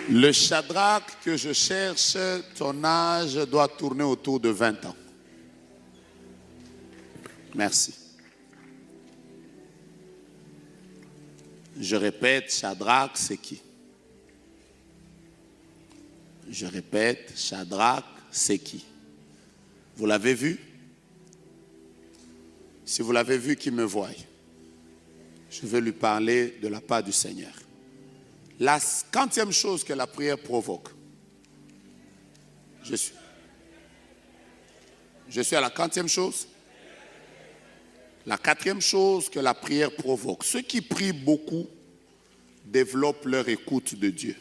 Le Shadrach que je cherche, ton âge doit tourner autour de 20 ans. Merci. Je répète, Shadrach, c'est qui? Je répète, Shadrach, c'est qui? Vous l'avez vu? Si vous l'avez vu, qu'il me voie. Je vais lui parler de la part du Seigneur. La 40e chose que la prière provoque. Je suis à la 40e chose. La 4e chose que la prière provoque. Ceux qui prient beaucoup développent leur écoute de Dieu.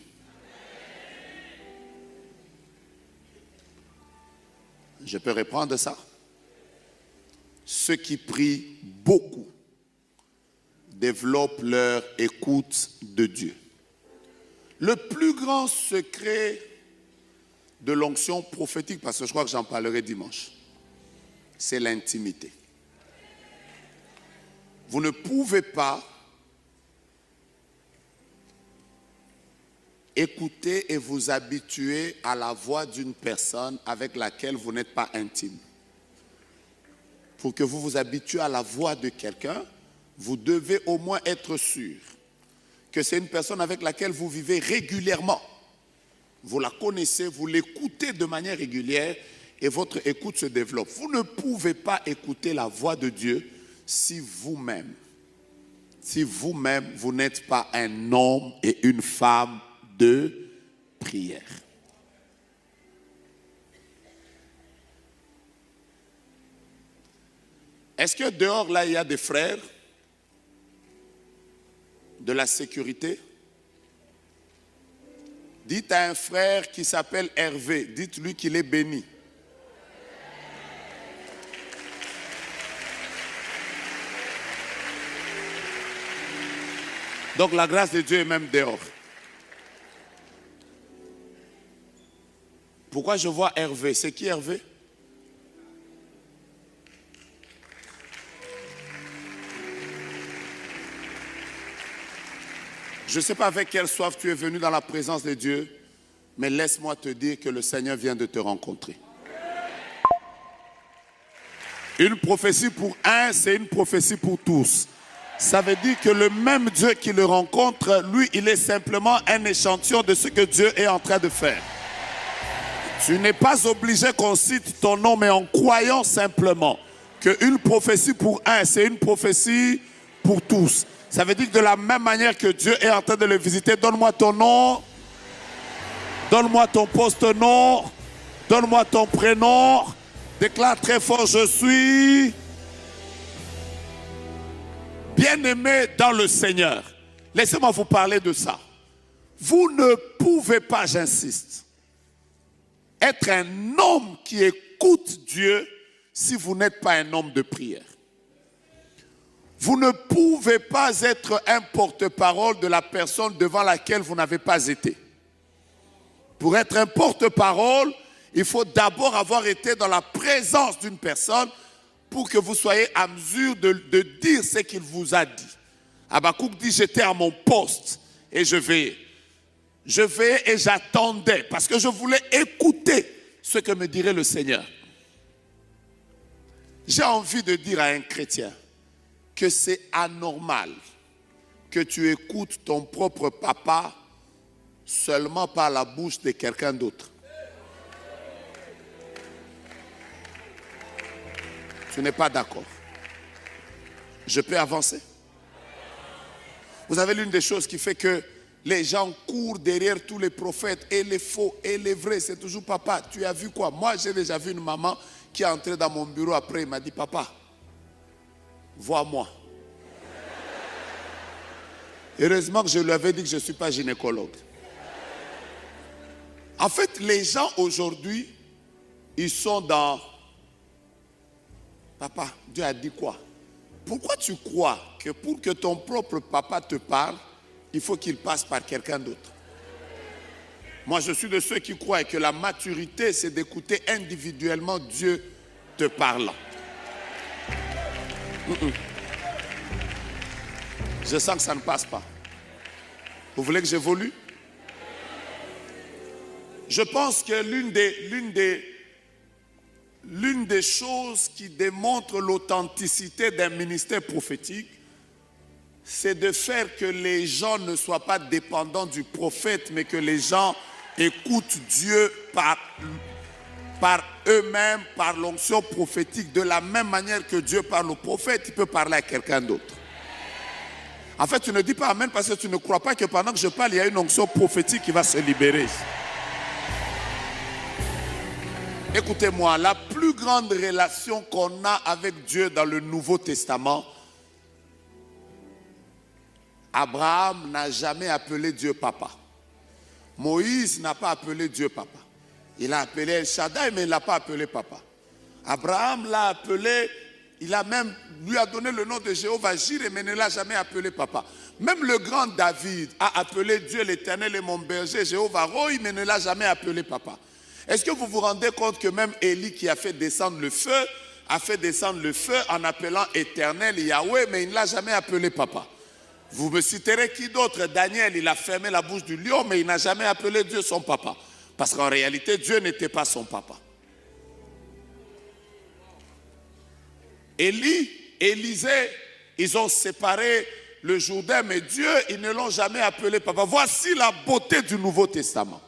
Je peux répondre ça? Ceux qui prient beaucoup développent leur écoute de Dieu. Le plus grand secret de l'onction prophétique, parce que je crois que j'en parlerai dimanche, c'est l'intimité. Vous ne pouvez pas écouter et vous habituer à la voix d'une personne avec laquelle vous n'êtes pas intime. Pour que vous vous habituez à la voix de quelqu'un, vous devez au moins être sûr que c'est une personne avec laquelle vous vivez régulièrement. Vous la connaissez, vous l'écoutez de manière régulière et votre écoute se développe. Vous ne pouvez pas écouter la voix de Dieu si vous-même, vous n'êtes pas un homme et une femme de prière. Est-ce que dehors, là, il y a des frères de la sécurité? Dites à un frère qui s'appelle Hervé, dites-lui qu'il est béni. Donc la grâce de Dieu est même dehors. Pourquoi je vois Hervé? C'est qui Hervé? Je ne sais pas avec quelle soif tu es venu dans la présence de Dieu, mais laisse-moi te dire que le Seigneur vient de te rencontrer. Une prophétie pour un, c'est une prophétie pour tous. Ça veut dire que le même Dieu qui le rencontre, lui, il est simplement un échantillon de ce que Dieu est en train de faire. Tu n'es pas obligé qu'on cite ton nom, mais en croyant simplement qu'une prophétie pour un, c'est une prophétie pour tous. Ça veut dire que de la même manière que Dieu est en train de le visiter, donne-moi ton nom, donne-moi ton poste-nom, donne-moi ton prénom, déclare très fort, je suis bien-aimé dans le Seigneur. Laissez-moi vous parler de ça. Vous ne pouvez pas, j'insiste, être un homme qui écoute Dieu si vous n'êtes pas un homme de prière. Vous ne pouvez pas être un porte-parole de la personne devant laquelle vous n'avez pas été. Pour être un porte-parole, il faut d'abord avoir été dans la présence d'une personne pour que vous soyez à mesure de dire ce qu'il vous a dit. Habakkuk dit, j'étais à mon poste et je veillais. Je veillais et j'attendais parce que je voulais écouter ce que me dirait le Seigneur. J'ai envie de dire à un chrétien que c'est anormal que tu écoutes ton propre papa seulement par la bouche de quelqu'un d'autre. Tu n'es pas d'accord. Je peux avancer. Vous avez l'une des choses qui fait que les gens courent derrière tous les prophètes, et les faux et les vrais. C'est toujours papa. Tu as vu quoi? Moi, j'ai déjà vu une maman qui est entrée dans mon bureau après. Il m'a dit, papa, vois-moi. Heureusement que je lui avais dit que je ne suis pas gynécologue. En fait, les gens aujourd'hui, ils sont dans... Papa, Dieu a dit quoi? Pourquoi tu crois que pour que ton propre papa te parle, il faut qu'il passe par quelqu'un d'autre? Moi, je suis de ceux qui croient que la maturité, c'est d'écouter individuellement Dieu te parlant. Je sens que ça ne passe pas. Vous voulez que j'évolue? Je pense que l'une des choses qui démontre l'authenticité d'un ministère prophétique, c'est de faire que les gens ne soient pas dépendants du prophète, mais que les gens écoutent Dieu par eux-mêmes, par l'onction prophétique. De la même manière que Dieu parle au prophète, il peut parler à quelqu'un d'autre. En fait, tu ne dis pas amen parce que tu ne crois pas que pendant que je parle, il y a une onction prophétique qui va se libérer. Écoutez-moi, la plus grande relation qu'on a avec Dieu dans le Nouveau Testament, Abraham n'a jamais appelé Dieu papa. Moïse n'a pas appelé Dieu papa. Il a appelé El Shaddai, mais il ne l'a pas appelé papa. Abraham l'a appelé, lui a donné le nom de Jéhovah Jireh, mais ne l'a jamais appelé papa. Même le grand David a appelé Dieu l'Éternel et mon berger, Jéhovah Rohi, mais ne l'a jamais appelé papa. Est-ce que vous vous rendez compte que même Élie qui a fait descendre le feu, a fait descendre le feu en appelant Éternel Yahweh, mais il ne l'a jamais appelé papa. Vous me citerez qui d'autre? Daniel, il a fermé la bouche du lion, mais il n'a jamais appelé Dieu son papa. Parce qu'en réalité, Dieu n'était pas son papa. Élie, Élisée, ils ont séparé le Jourdain, mais Dieu, ils ne l'ont jamais appelé papa. Voici la beauté du Nouveau Testament.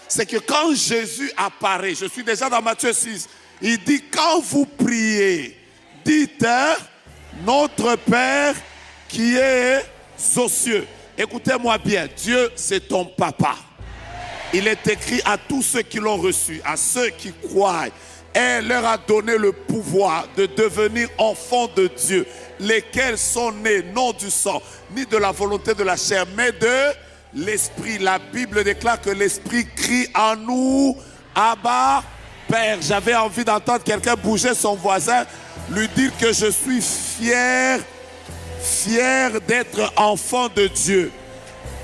C'est que quand Jésus apparaît, je suis déjà dans Matthieu 6, il dit quand vous priez, dites notre Père qui est aux cieux. Écoutez-moi bien, Dieu c'est ton papa. Il est écrit à tous ceux qui l'ont reçu, à ceux qui croient, et leur a donné le pouvoir de devenir enfants de Dieu, lesquels sont nés non du sang, ni de la volonté de la chair, mais de l'Esprit. La Bible déclare que l'Esprit crie en nous, Abba, Père. J'avais envie d'entendre quelqu'un bouger son voisin, lui dire que je suis fier d'être enfant de Dieu.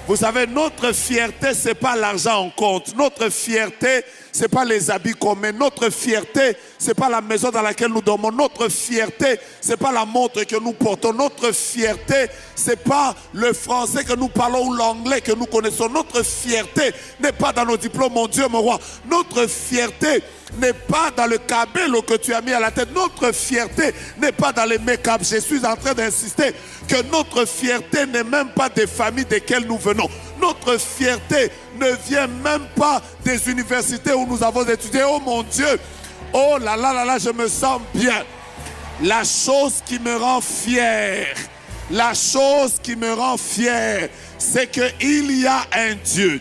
Vous savez, notre fierté, ce n'est pas l'argent en compte. Notre fierté, ce n'est pas les habits qu'on met. Notre fierté, ce n'est pas la maison dans laquelle nous dormons. Notre fierté, ce n'est pas la montre que nous portons. Notre fierté, ce n'est pas le français que nous parlons ou l'anglais que nous connaissons. Notre fierté n'est pas dans nos diplômes, mon Dieu, mon roi. Notre fierté n'est pas dans le cabello que tu as mis à la tête. Notre fierté n'est pas dans les make-up. Je suis en train d'insister que notre fierté n'est même pas des familles desquelles nous venons. Notre fierté ne vient même pas des universités où nous avons étudié. Oh mon Dieu, oh là là là là, je me sens bien. La chose qui me rend fier, c'est qu'il y a un Dieu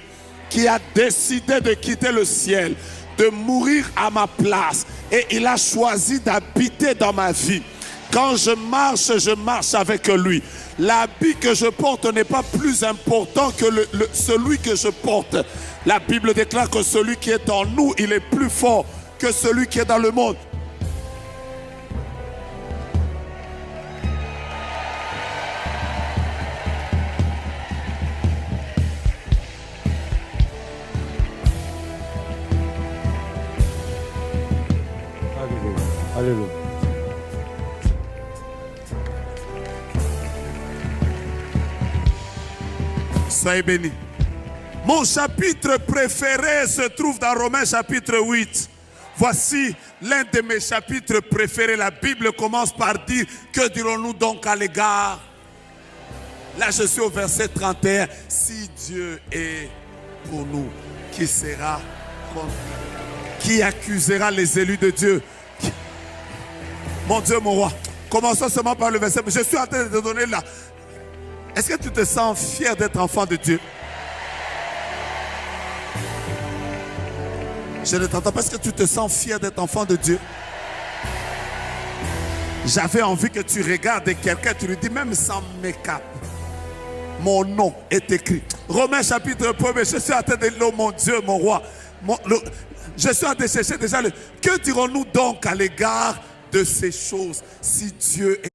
qui a décidé de quitter le ciel, de mourir à ma place, et il a choisi d'habiter dans ma vie. Quand je marche avec lui. L'habit que je porte n'est pas plus important que celui que je porte. La Bible déclare que celui qui est en nous, il est plus fort que celui qui est dans le monde. Alléluia. Alléluia. Soyez bénis. Mon chapitre préféré se trouve dans Romains chapitre 8. Voici l'un de mes chapitres préférés. La Bible commence par dire, que dirons-nous donc à l'égard? Là je suis au verset 31. Si Dieu est pour nous, qui sera contre nous? Qui accusera les élus de Dieu? Mon Dieu, mon roi. Commençons seulement par le verset. Je suis en train de te donner là. Est-ce que tu te sens fier d'être enfant de Dieu? Je ne t'entends pas. Est-ce que tu te sens fier d'être enfant de Dieu? J'avais envie que tu regardes quelqu'un, tu lui dis, même sans make-up, mon nom est écrit. Romains chapitre 1, je suis en train de dire, mon Dieu, mon roi. Je suis en train de chercher déjà le... Que dirons-nous donc à l'égard de ces choses si Dieu est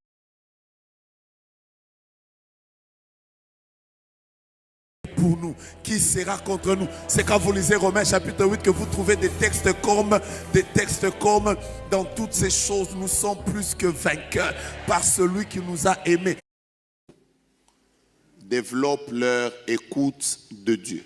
pour nous, qui sera contre nous? C'est quand vous lisez Romains chapitre 8 que vous trouvez des textes comme dans toutes ces choses nous sommes plus que vainqueurs par celui qui nous a aimés. Développe leur écoute de Dieu.